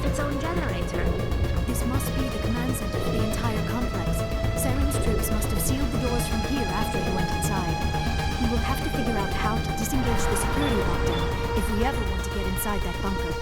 its own generator. This must be the command center for the entire complex. Saren's troops must have sealed the doors from here after he went inside. We will have to figure out how to disengage the security lockdown if we ever want to get inside that bunker.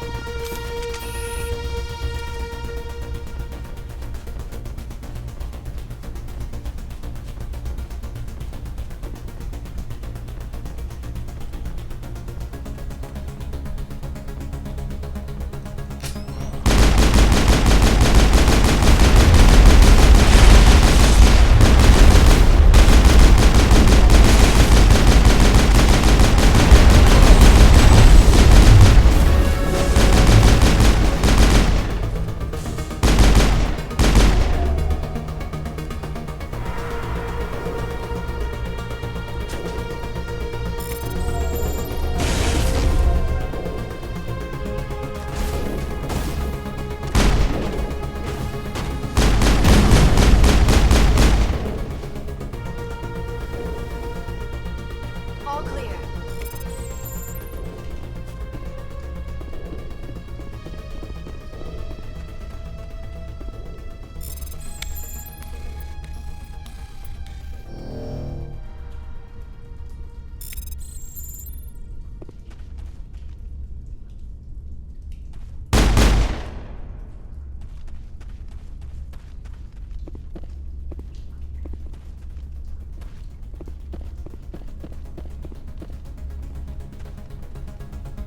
All clear.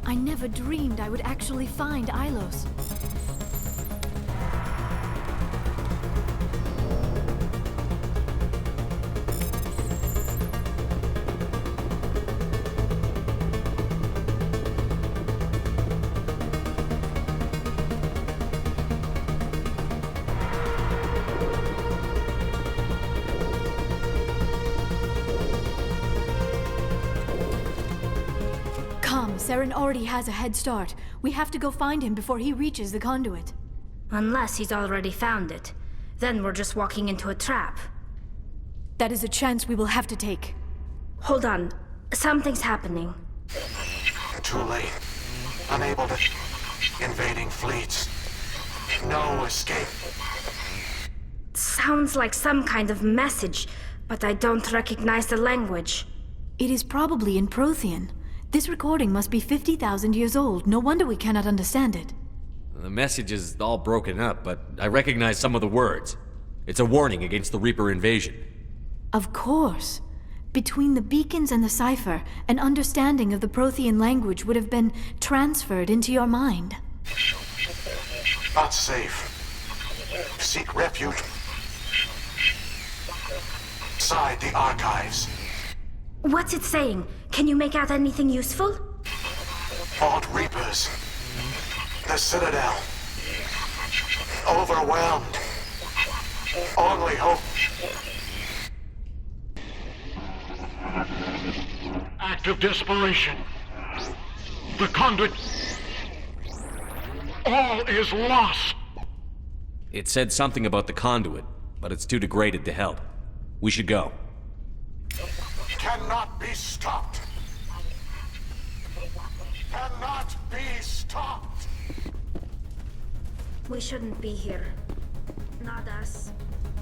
I never dreamed I would actually find Ilos. Saren already has a head start. We have to go find him before he reaches the conduit. Unless he's already found it. Then we're just walking into a trap. That is a chance we will have to take. Hold on. Something's happening. Too late. Unable to... Invading fleets. No escape. Sounds like some kind of message, but I don't recognize the language. It is probably in Prothean. This recording must be 50,000 years old. No wonder we cannot understand it. The message is all broken up, but I recognize some of the words. It's a warning against the Reaper invasion. Of course. Between the beacons and the cipher, an understanding of the Prothean language would have been transferred into your mind. Not safe. Seek refuge inside the archives. What's it saying? Can you make out anything useful? Fought Reapers. The Citadel. Overwhelmed. Only hope. Act of desperation. The conduit. All is lost. It said something about the conduit, but it's too degraded to help. We should go. Cannot be stopped. Cannot be stopped. We shouldn't be here. Not us.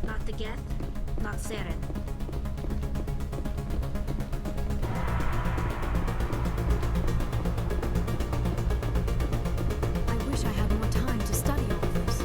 Not the Geth. Not Saren. I wish I had more time to study all of this.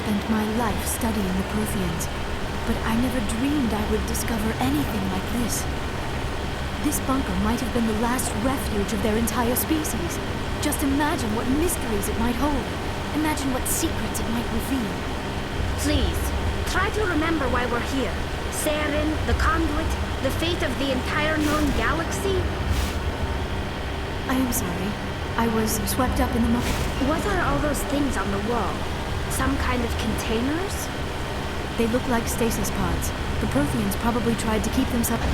spent my life studying the Protheans, but I never dreamed I would discover anything like this. This bunker might have been the last refuge of their entire species. Just imagine what mysteries it might hold. Imagine what secrets it might reveal. Please, try to remember why we're here. Saren, the Conduit, the fate of the entire known galaxy. I am sorry. I was swept up in the moment. What are all those things on the wall? Some kind of containers? They look like stasis pods. The Protheans probably tried to keep themselves...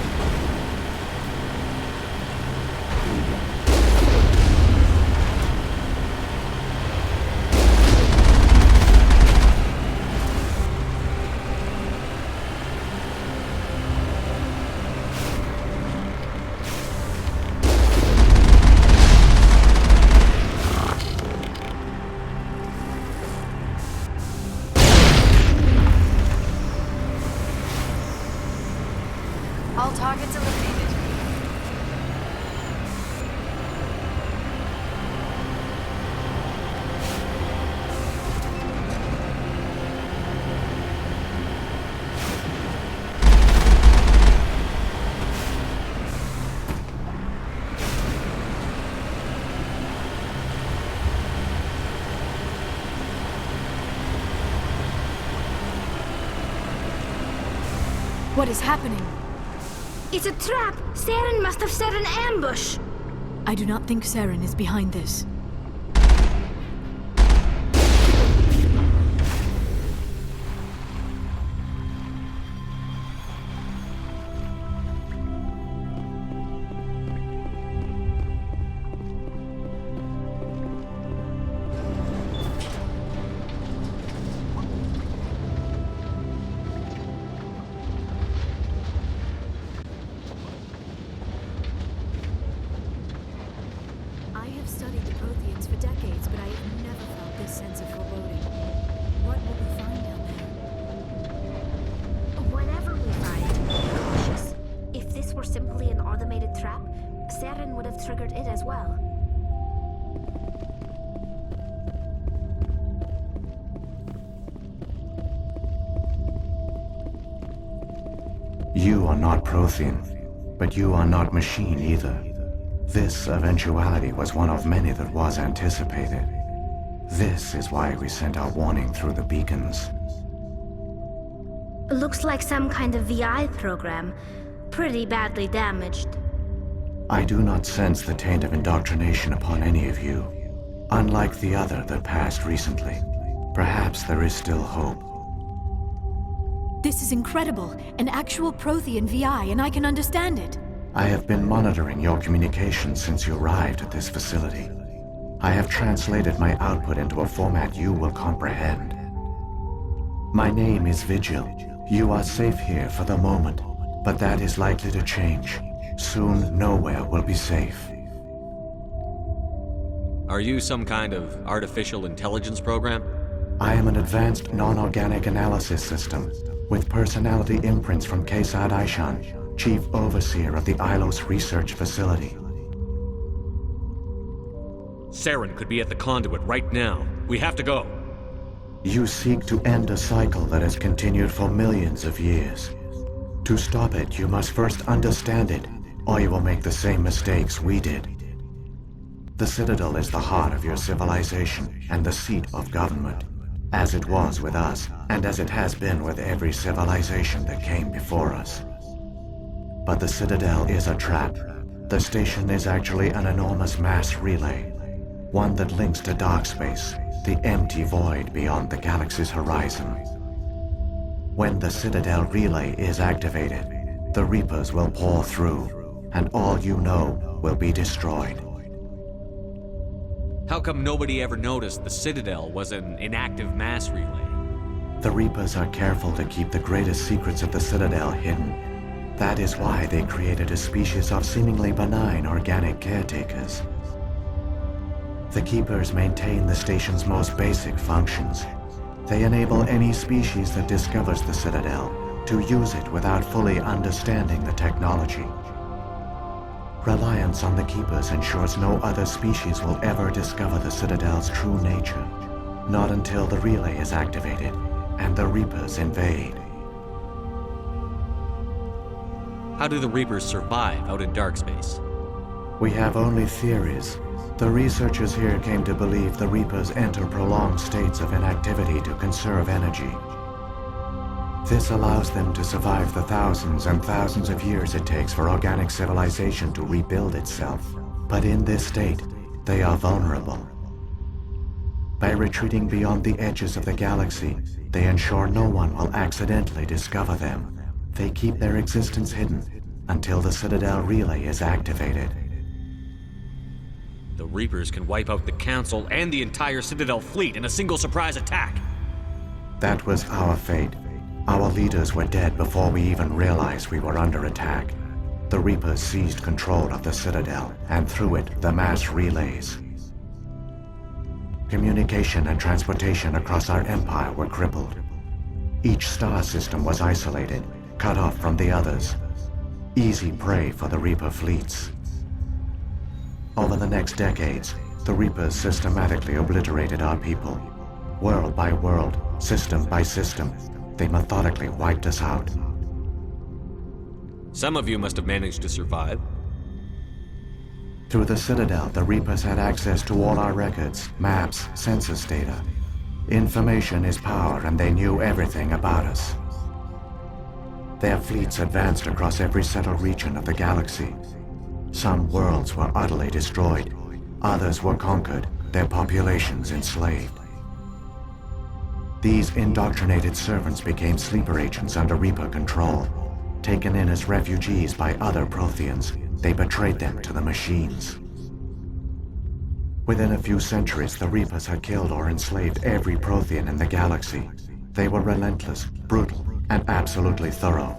All targets eliminated. What is happening? It's a trap! Saren must have set an ambush! I do not think Saren is behind this. I have studied the Protheans for decades, but I have never felt this sense of foreboding. What will we find down there? Whatever we find, be cautious. If this were simply an automated trap, Saren would have triggered it as well. You are not Prothean, but you are not machine either. This eventuality was one of many that was anticipated. This is why we sent our warning through the beacons. Looks like some kind of VI program. Pretty badly damaged. I do not sense the taint of indoctrination upon any of you. Unlike the other that passed recently, perhaps there is still hope. This is incredible. An actual Prothean VI, and I can understand it. I have been monitoring your communications since you arrived at this facility. I have translated my output into a format you will comprehend. My name is Vigil. You are safe here for the moment, but that is likely to change. Soon, nowhere will be safe. Are you some kind of artificial intelligence program? I am an advanced non-organic analysis system with personality imprints from Kesad Aishan, Chief Overseer of the Ilos Research Facility. Saren could be at the conduit right now. We have to go. You seek to end a cycle that has continued for millions of years. To stop it, you must first understand it, or you will make the same mistakes we did. The Citadel is the heart of your civilization and the seat of government, as it was with us, and as it has been with every civilization that came before us. But the Citadel is a trap. The station is actually an enormous mass relay, one that links to dark space, the empty void beyond the galaxy's horizon. When the Citadel relay is activated, the Reapers will pour through, and all you know will be destroyed. How come nobody ever noticed the Citadel was an inactive mass relay? The Reapers are careful to keep the greatest secrets of the Citadel hidden. That is why they created a species of seemingly benign organic caretakers. The Keepers maintain the station's most basic functions. They enable any species that discovers the Citadel to use it without fully understanding the technology. Reliance on the Keepers ensures no other species will ever discover the Citadel's true nature. Not until the relay is activated and the Reapers invade. How do the Reapers survive out in dark space? We have only theories. The researchers here came to believe the Reapers enter prolonged states of inactivity to conserve energy. This allows them to survive the thousands and thousands of years it takes for organic civilization to rebuild itself. But in this state, they are vulnerable. By retreating beyond the edges of the galaxy, they ensure no one will accidentally discover them. They keep their existence hidden until the Citadel relay is activated. The Reapers can wipe out the Council and the entire Citadel fleet in a single surprise attack. That was our fate. Our leaders were dead before we even realized we were under attack. The Reapers seized control of the Citadel, and through it, the mass relays. Communication and transportation across our empire were crippled. Each star system was isolated, cut off from the others. Easy prey for the Reaper fleets. Over the next decades, the Reapers systematically obliterated our people. World by world, system by system, they methodically wiped us out. Some of you must have managed to survive. Through the Citadel, the Reapers had access to all our records, maps, census data. Information is power, and they knew everything about us. Their fleets advanced across every settled region of the galaxy. Some worlds were utterly destroyed. Others were conquered, their populations enslaved. These indoctrinated servants became sleeper agents under Reaper control. Taken in as refugees by other Protheans, they betrayed them to the machines. Within a few centuries, the Reapers had killed or enslaved every Prothean in the galaxy. They were relentless, brutal, and absolutely thorough.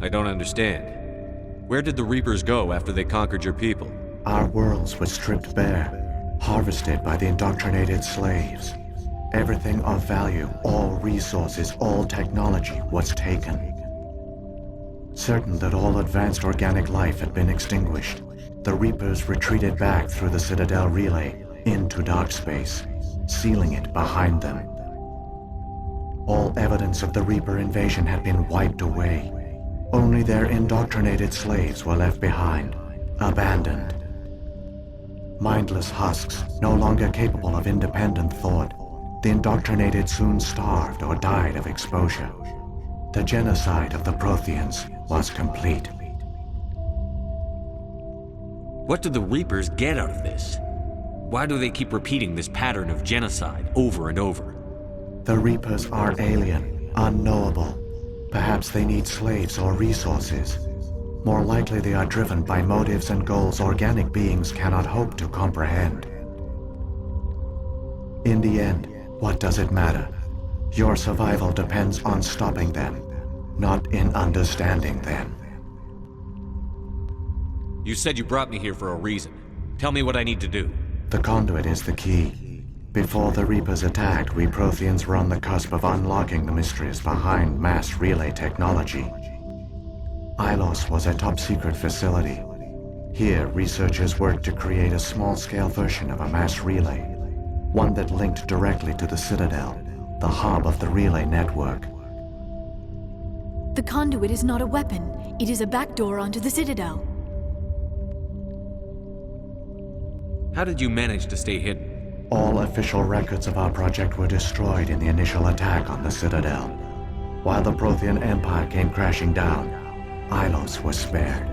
I don't understand. Where did the Reapers go after they conquered your people? Our worlds were stripped bare, harvested by the indoctrinated slaves. Everything of value, all resources, all technology was taken. Certain that all advanced organic life had been extinguished, the Reapers retreated back through the Citadel relay into dark space, sealing it behind them. All evidence of the Reaper invasion had been wiped away. Only their indoctrinated slaves were left behind, abandoned. Mindless husks, no longer capable of independent thought, the indoctrinated soon starved or died of exposure. The genocide of the Protheans was complete. What do the Reapers get out of this? Why do they keep repeating this pattern of genocide over and over? The Reapers are alien, unknowable. Perhaps they need slaves or resources. More likely they are driven by motives and goals organic beings cannot hope to comprehend. In the end, what does it matter? Your survival depends on stopping them, not in understanding them. You said you brought me here for a reason. Tell me what I need to do. The conduit is the key. Before the Reapers attacked, we Protheans were on the cusp of unlocking the mysteries behind mass relay technology. Ilos was a top-secret facility. Here, researchers worked to create a small-scale version of a mass relay, one that linked directly to the Citadel, the hub of the relay network. The conduit is not a weapon. It is a backdoor onto the Citadel. How did you manage to stay hidden? All official records of our project were destroyed in the initial attack on the Citadel. While the Prothean Empire came crashing down, Ilos was spared.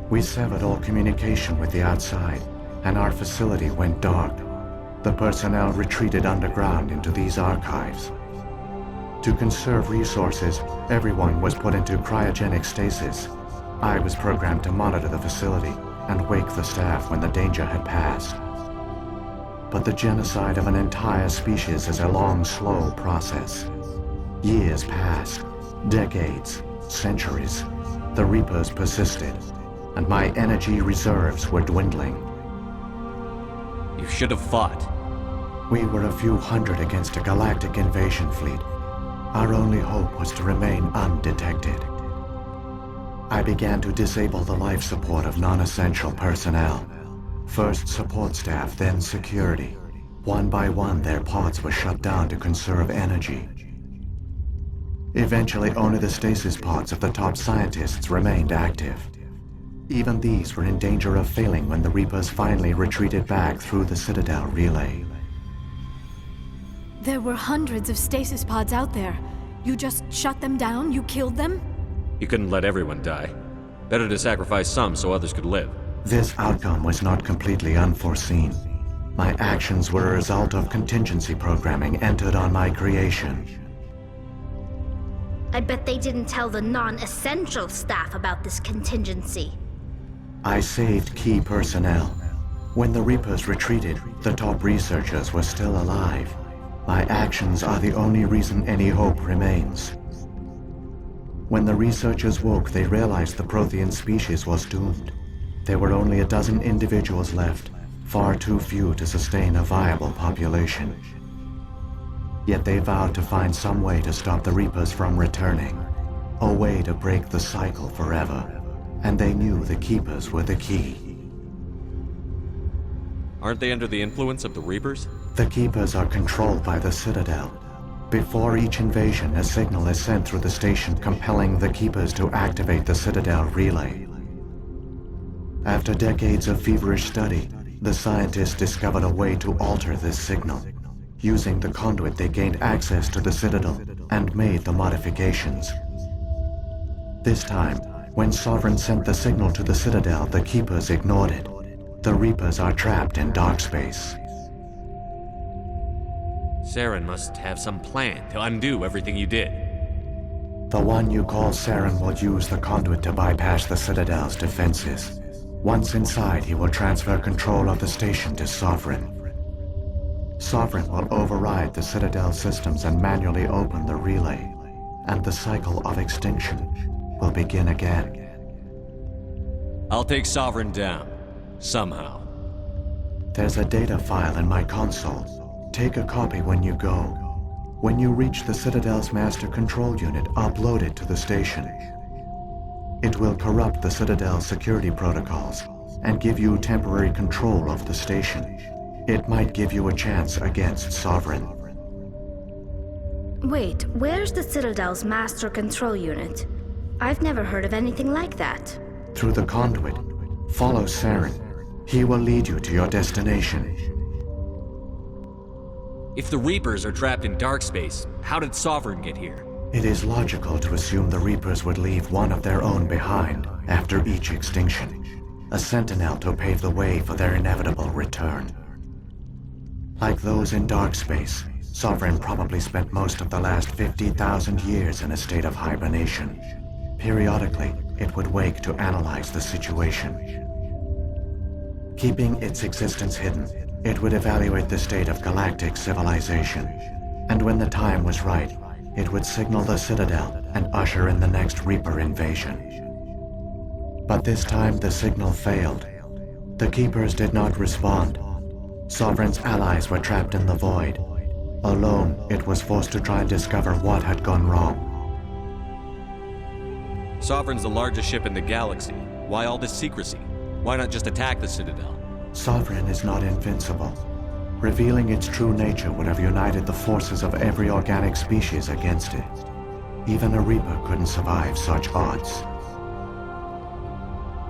We severed all communication with the outside, and our facility went dark. The personnel retreated underground into these archives. To conserve resources, everyone was put into cryogenic stasis. I was programmed to monitor the facility and wake the staff when the danger had passed. But the genocide of an entire species is a long, slow process. Years passed, decades, centuries. The Reapers persisted, and my energy reserves were dwindling. You should have fought. We were a few hundred against a galactic invasion fleet. Our only hope was to remain undetected. I began to disable the life support of non-essential personnel. First support staff, then security. One by one, their pods were shut down to conserve energy. Eventually, only the stasis pods of the top scientists remained active. Even these were in danger of failing when the Reapers finally retreated back through the Citadel relay. There were hundreds of stasis pods out there. You just shut them down? You killed them? You couldn't let everyone die. Better to sacrifice some so others could live. This outcome was not completely unforeseen. My actions were a result of contingency programming entered on my creation. I bet they didn't tell the non-essential staff about this contingency. I saved key personnel. When the Reapers retreated, the top researchers were still alive. My actions are the only reason any hope remains. When the researchers woke, they realized the Prothean species was doomed. There were only a dozen individuals left, far too few to sustain a viable population. Yet they vowed to find some way to stop the Reapers from returning, a way to break the cycle forever. And they knew the Keepers were the key. Aren't they under the influence of the Reapers? The Keepers are controlled by the Citadel. Before each invasion, a signal is sent through the station compelling the Keepers to activate the Citadel relay. After decades of feverish study, the scientists discovered a way to alter this signal. Using the conduit, they gained access to the Citadel and made the modifications. This time, when Sovereign sent the signal to the Citadel, the Keepers ignored it. The Reapers are trapped in dark space. Saren must have some plan to undo everything you did. The one you call Saren will use the conduit to bypass the Citadel's defenses. Once inside, he will transfer control of the station to Sovereign. Sovereign will override the Citadel systems and manually open the relay, and the cycle of extinction will begin again. I'll take Sovereign down. Somehow. There's a data file in my console. Take a copy when you go. When you reach the Citadel's master control unit, upload it to the station. It will corrupt the Citadel's security protocols and give you temporary control of the station. It might give you a chance against Sovereign. Wait, where's the Citadel's master control unit? I've never heard of anything like that. Through the conduit, follow Saren. He will lead you to your destination. If the Reapers are trapped in dark space, how did Sovereign get here? It is logical to assume the Reapers would leave one of their own behind after each extinction. A sentinel to pave the way for their inevitable return. Like those in dark space, Sovereign probably spent most of the last 50,000 years in a state of hibernation. Periodically, it would wake to analyze the situation. Keeping its existence hidden, it would evaluate the state of galactic civilization. And when the time was right, it would signal the Citadel and usher in the next Reaper invasion. But this time the signal failed. The Keepers did not respond. Sovereign's allies were trapped in the void. Alone, it was forced to try and discover what had gone wrong. Sovereign's the largest ship in the galaxy. Why all this secrecy? Why not just attack the Citadel? Sovereign is not invincible. Revealing its true nature would have united the forces of every organic species against it. Even a Reaper couldn't survive such odds.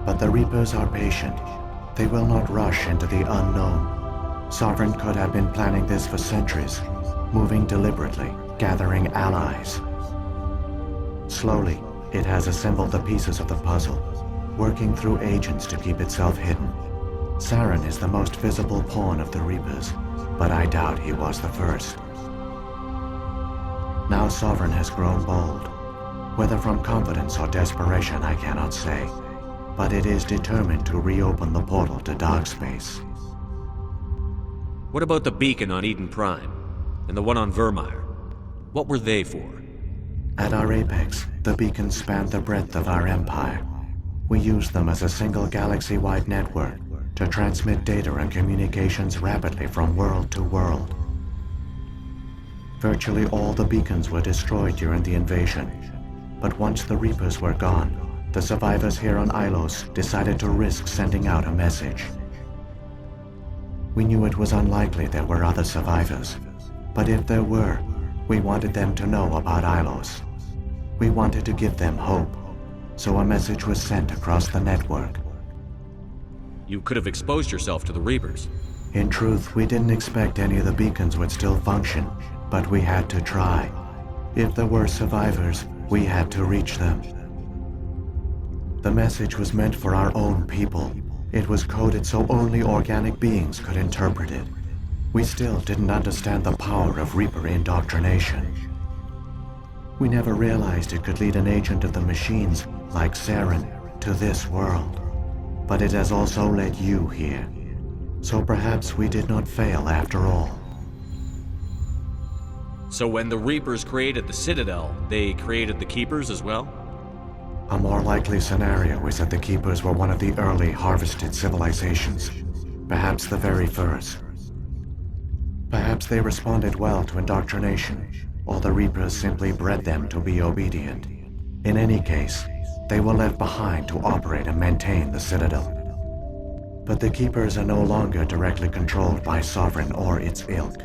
But the Reapers are patient. They will not rush into the unknown. Sovereign could have been planning this for centuries, moving deliberately, gathering allies. Slowly, it has assembled the pieces of the puzzle, working through agents to keep itself hidden. Saren is the most visible pawn of the Reapers, but I doubt he was the first. Now Sovereign has grown bold. Whether from confidence or desperation, I cannot say, but it is determined to reopen the portal to dark space. What about the beacon on Eden Prime? And the one on Vermeer? What were they for? At our apex, the beacons spanned the breadth of our empire. We used them as a single galaxy-wide network to transmit data and communications rapidly from world to world. Virtually all the beacons were destroyed during the invasion, but once the Reapers were gone, the survivors here on Ilos decided to risk sending out a message. We knew it was unlikely there were other survivors. But if there were, we wanted them to know about Ilos. We wanted to give them hope, so a message was sent across the network. You could have exposed yourself to the Reapers. In truth, we didn't expect any of the beacons would still function, but we had to try. If there were survivors, we had to reach them. The message was meant for our own people. It was coded so only organic beings could interpret it. We still didn't understand the power of Reaper indoctrination. We never realized it could lead an agent of the machines, like Saren, to this world. But it has also led you here. So perhaps we did not fail after all. So when the Reapers created the Citadel, they created the Keepers as well? A more likely scenario is that the Keepers were one of the early harvested civilizations. Perhaps the very first. Perhaps they responded well to indoctrination, or the Reapers simply bred them to be obedient. In any case, they were left behind to operate and maintain the Citadel. But the Keepers are no longer directly controlled by Sovereign or its ilk.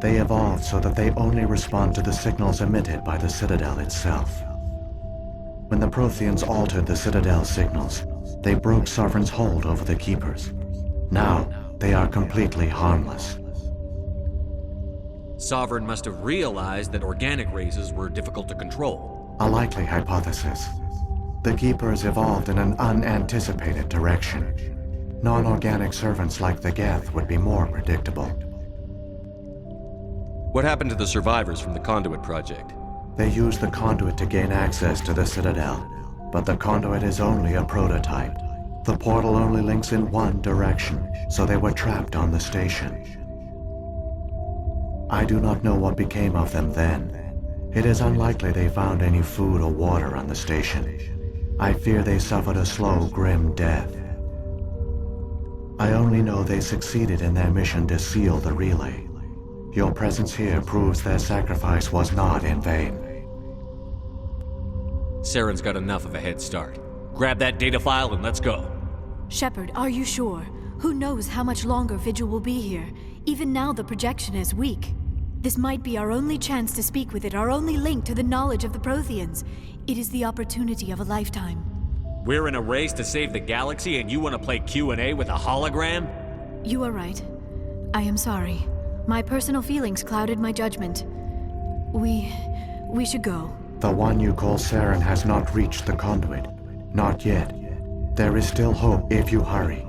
They evolved so that they only respond to the signals emitted by the Citadel itself. When the Protheans altered the Citadel's signals, they broke Sovereign's hold over the Keepers. Now, they are completely harmless. Sovereign must have realized that organic races were difficult to control. A likely hypothesis. The Keepers evolved in an unanticipated direction. Non-organic servants like the Geth would be more predictable. What happened to the survivors from the Conduit project? They used the Conduit to gain access to the Citadel, but the Conduit is only a prototype. The portal only links in one direction, so they were trapped on the station. I do not know what became of them then. It is unlikely they found any food or water on the station. I fear they suffered a slow, grim death. I only know they succeeded in their mission to seal the relay. Your presence here proves their sacrifice was not in vain. Saren's got enough of a head start. Grab that data file and let's go. Shepard, are you sure? Who knows how much longer Vigil will be here? Even now the projection is weak. This might be our only chance to speak with it, our only link to the knowledge of the Protheans. It is the opportunity of a lifetime. We're in a race to save the galaxy and you want to play Q&A with a hologram? You are right. I am sorry. My personal feelings clouded my judgment. We should go. The one you call Saren has not reached the Conduit. Not yet. There is still hope if you hurry.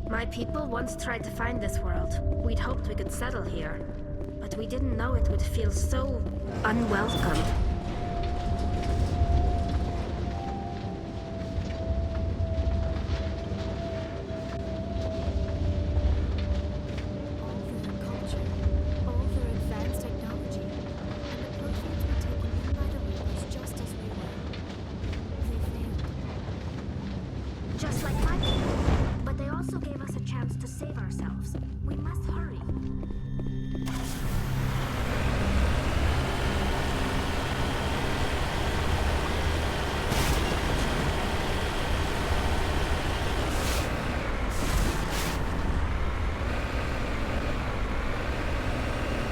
My people once tried to find this world. We'd hoped we could settle here. But we didn't know it would feel so unwelcome. Just like my people. But they also gave us a chance to save ourselves. We must hurry.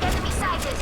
Enemy sighted!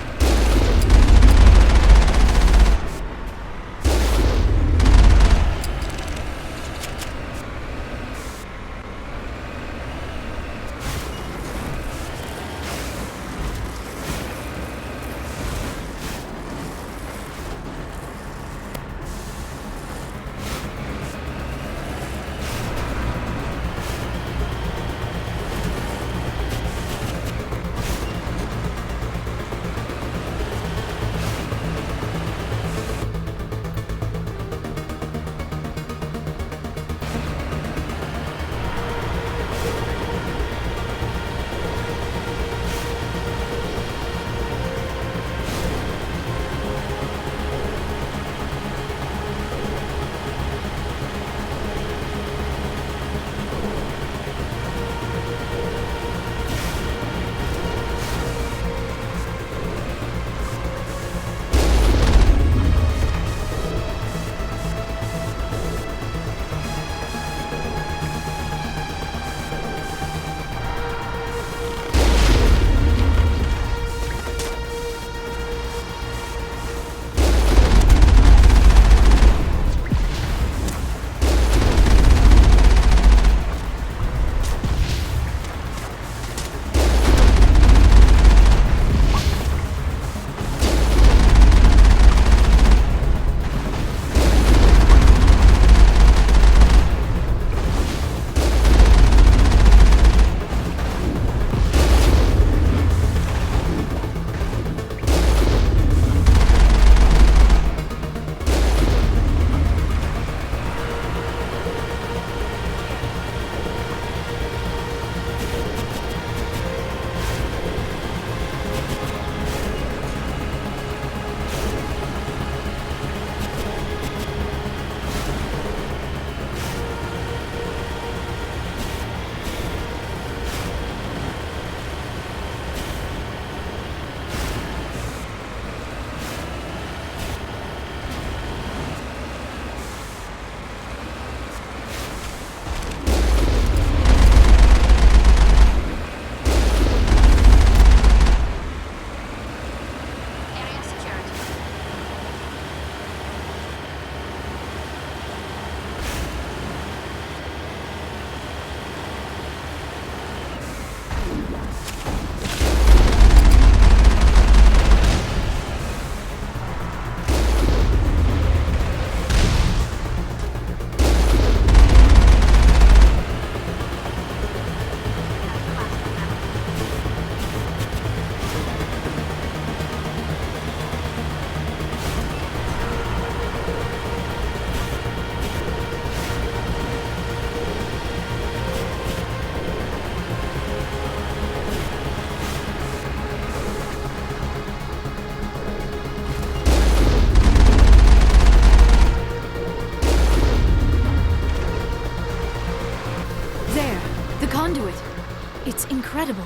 incredible.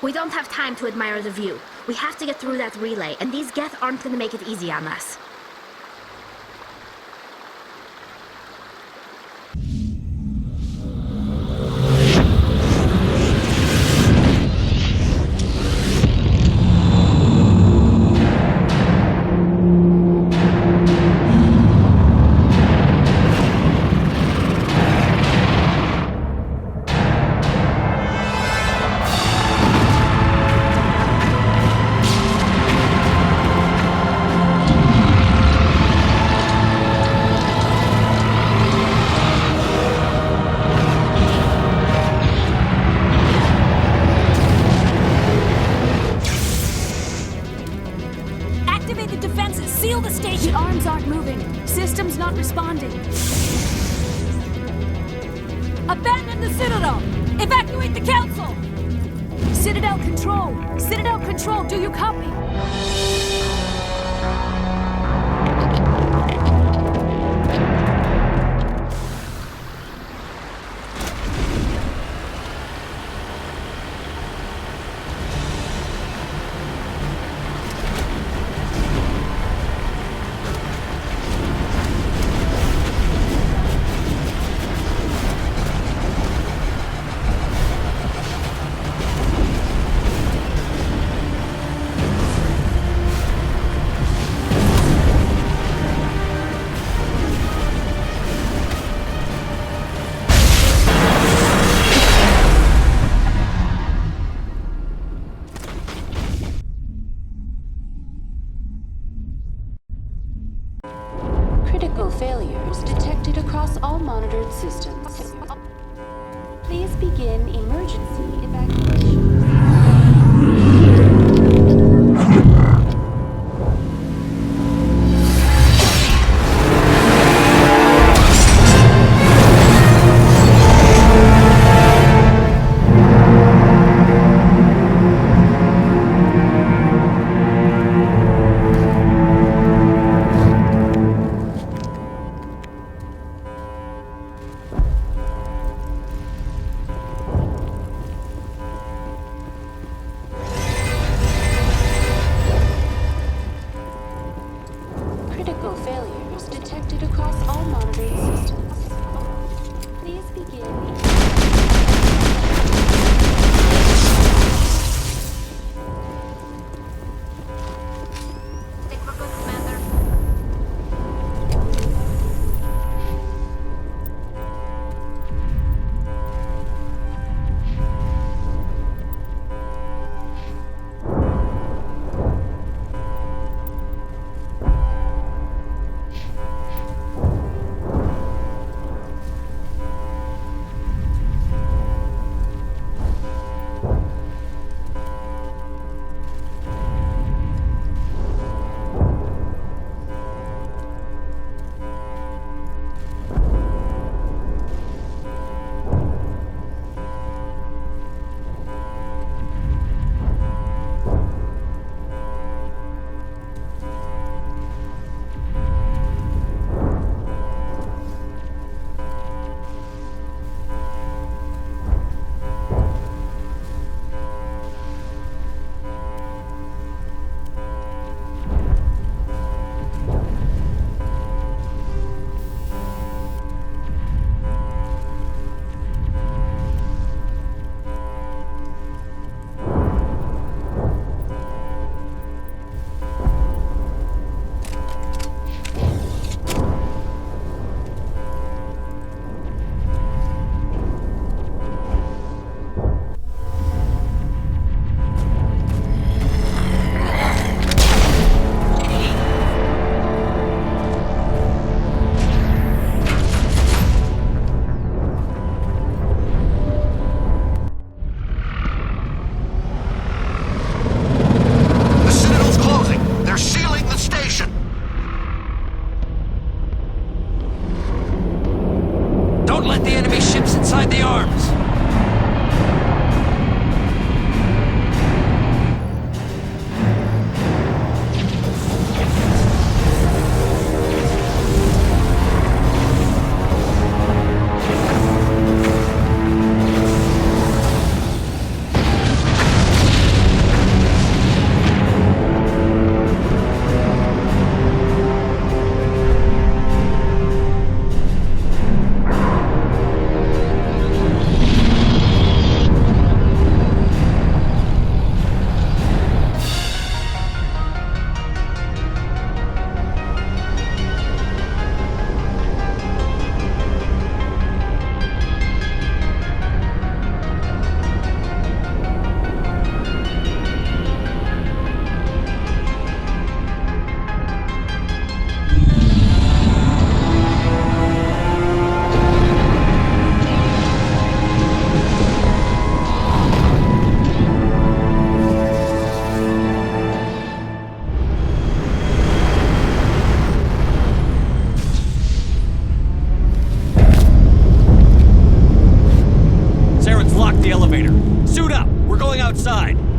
We don't have time to admire the view. We have to get through that relay, and these Geth aren't gonna make it easy on us. Activate the defenses! Seal the station! The arms aren't moving. Systems not responding. Abandon the Citadel! Evacuate the Council! Citadel Control! Citadel Control, do you copy? going outside.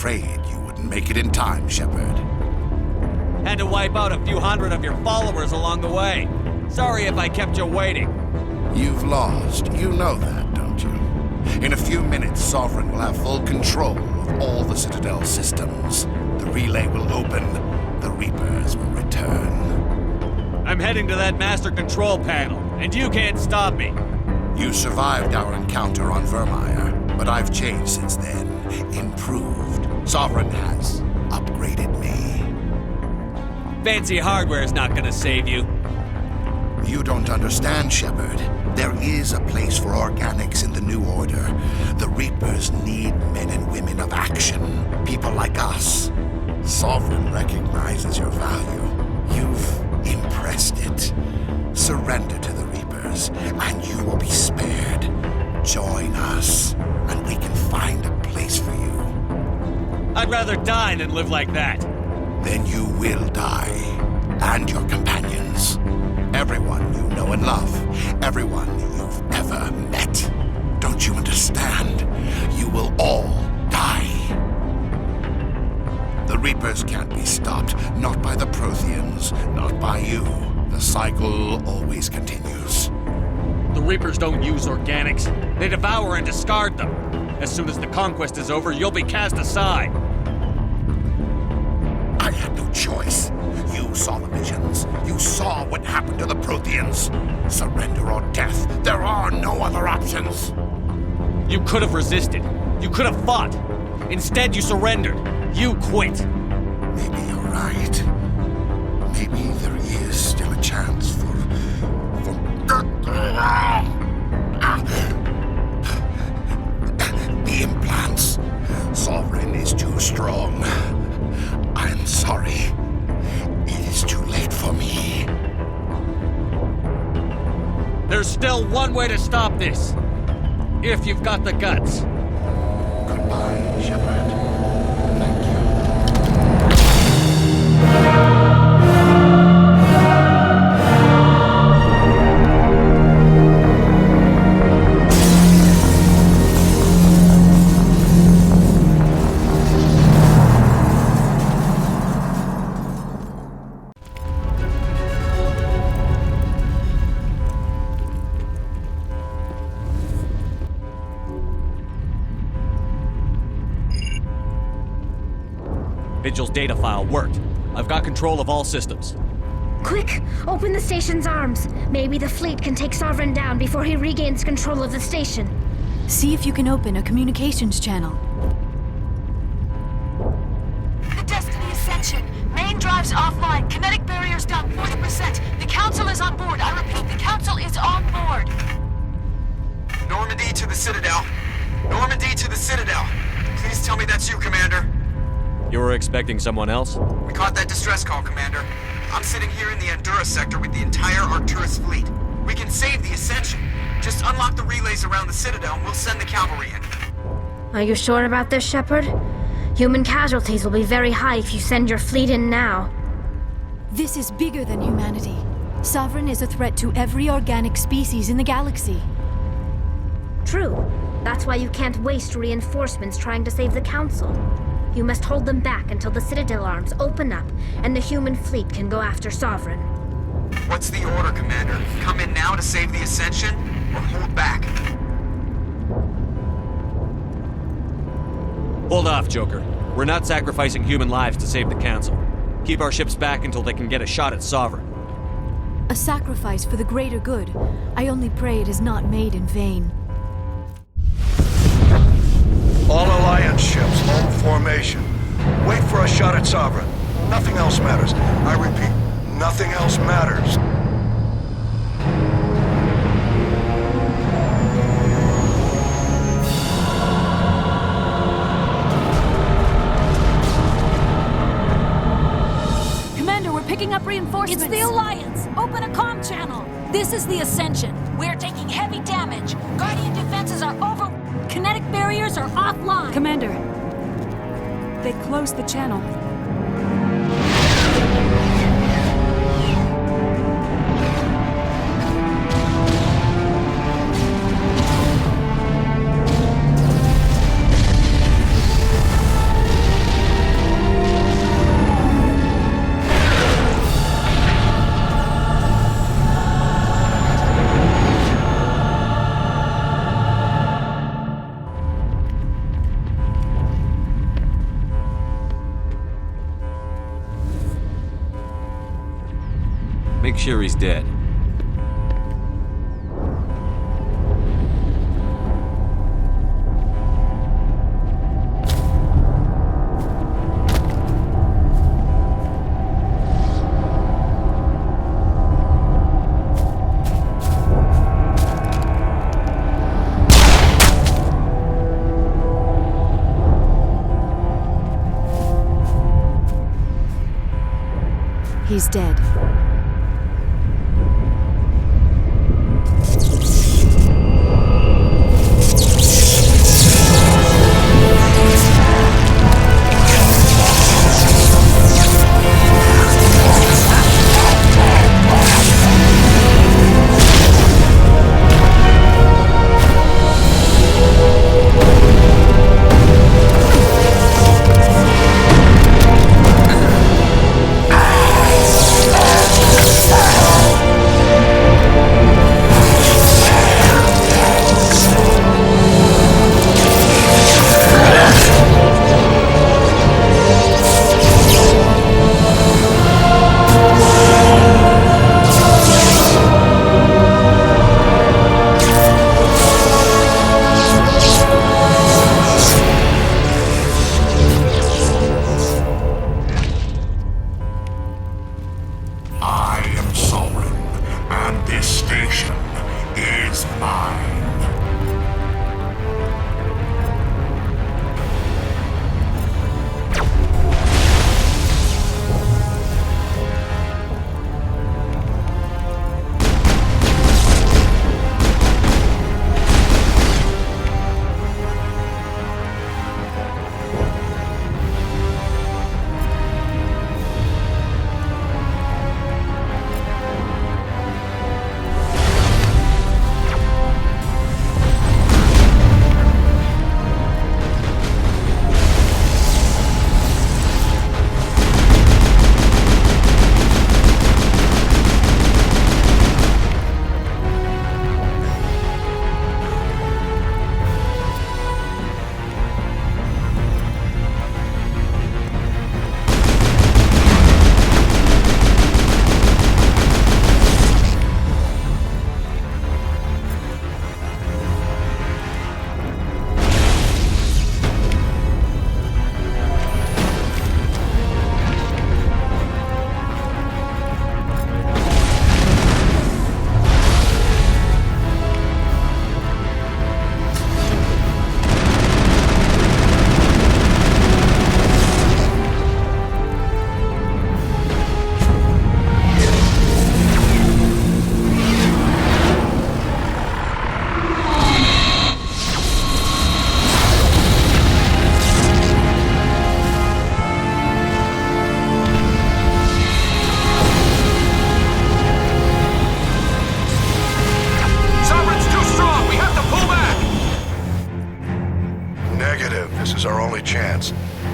afraid you wouldn't make it in time, Shepard. Had to wipe out a few hundred of your followers along the way. Sorry if I kept you waiting. You've lost. You know that, don't you? In a few minutes, Sovereign will have full control of all the Citadel systems. The relay will open. The Reapers will return. I'm heading to that master control panel, and you can't stop me. You survived our encounter on Vermeer, but I've changed since then. Improved. Sovereign has upgraded me. Fancy hardware's not gonna save you. You don't understand, Shepard. There is a place for organics in the New Order. The Reapers need men and women of action. People like us. Sovereign recognizes your value. You've impressed it. Surrender to the Reapers, and you will be spared. Join us, and we can find a place for you. I'd rather die than live like that. Then you will die, and your companions. Everyone you know and love. Everyone you've ever met. Don't you understand? You will all die. The Reapers can't be stopped. Not by the Protheans. Not by you. The cycle always continues. The Reapers don't use organics. They devour and discard them. As soon as the conquest is over, you'll be cast aside. I had no choice. You saw the visions. You saw what happened to the Protheans. Surrender or death. There are no other options. You could have resisted. You could have fought. Instead, you surrendered. You quit. Maybe you're right. Maybe there is still a chance for... The implants. Sovereign is too strong. I'm sorry. It is too late for me. There's still one way to stop this. If you've got the guts. Goodbye, Shepard. Thank you. Vigil's data file worked. I've got control of all systems. Quick! Open the station's arms. Maybe the fleet can take Sovereign down before he regains control of the station. See if you can open a communications channel. The Destiny Ascension. Main drives offline. Kinetic barriers down 40%. The Council is on board. I repeat, the Council is on board. Normandy to the Citadel. Normandy to the Citadel. Please tell me that's you, Commander. You were expecting someone else? We caught that distress call, Commander. I'm sitting here in the Andurra sector with the entire Arcturus fleet. We can save the Ascension. Just unlock the relays around the Citadel and we'll send the cavalry in. Are you sure about this, Shepard? Human casualties will be very high if you send your fleet in now. This is bigger than humanity. Sovereign is a threat to every organic species in the galaxy. True. That's why you can't waste reinforcements trying to save the Council. You must hold them back until the Citadel arms open up and the human fleet can go after Sovereign. What's the order, Commander? Come in now to save the Ascension, or hold back? Hold off, Joker. We're not sacrificing human lives to save the Council. Keep our ships back until they can get a shot at Sovereign. A sacrifice for the greater good. I only pray it is not made in vain. All Alliance ships, hold formation. Wait for a shot at Sovereign. Nothing else matters. I repeat, nothing else matters. Commander, we're picking up reinforcements. It's the Alliance. Open a comm channel. This is the Ascension. We're taking heavy damage. Guardian defenses are over. Kinetic barriers are offline. Commander, they closed the channel. sure he's dead. He's dead.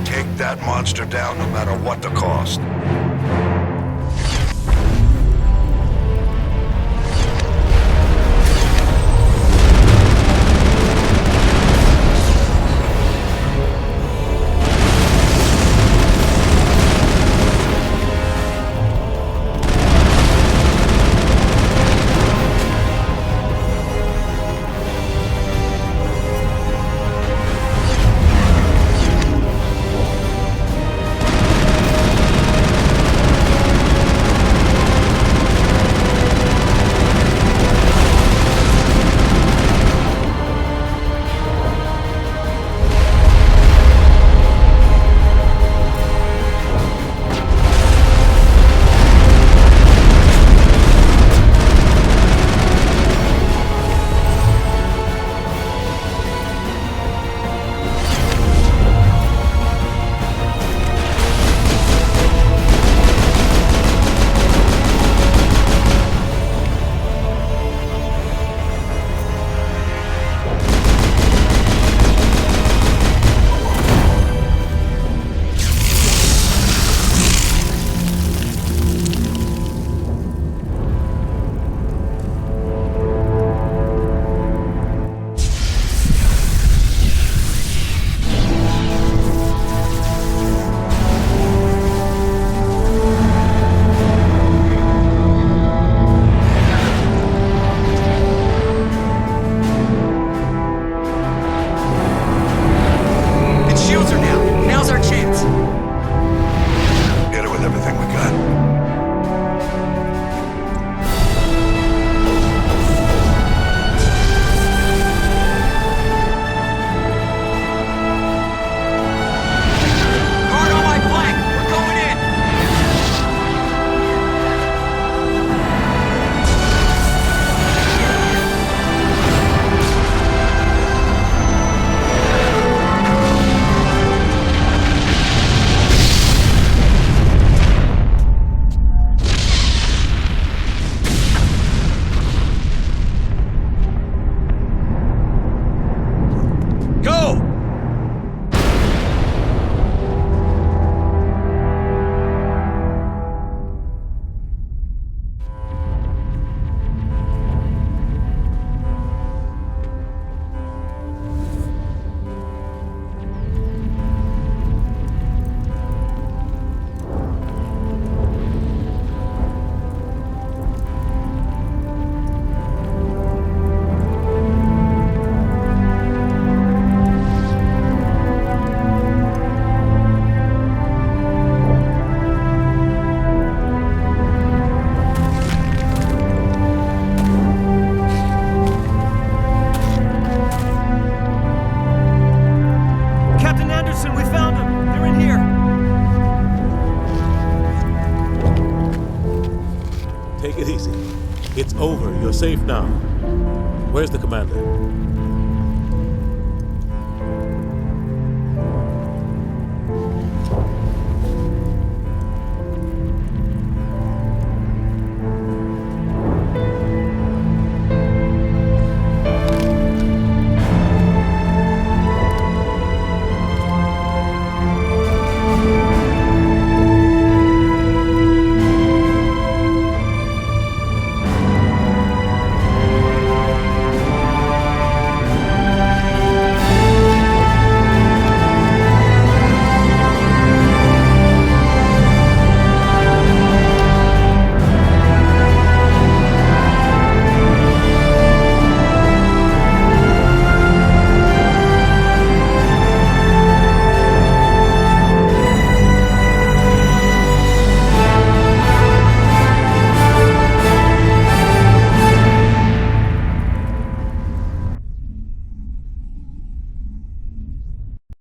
Take that monster down no matter what the cost. We're safe now. Where's the commander?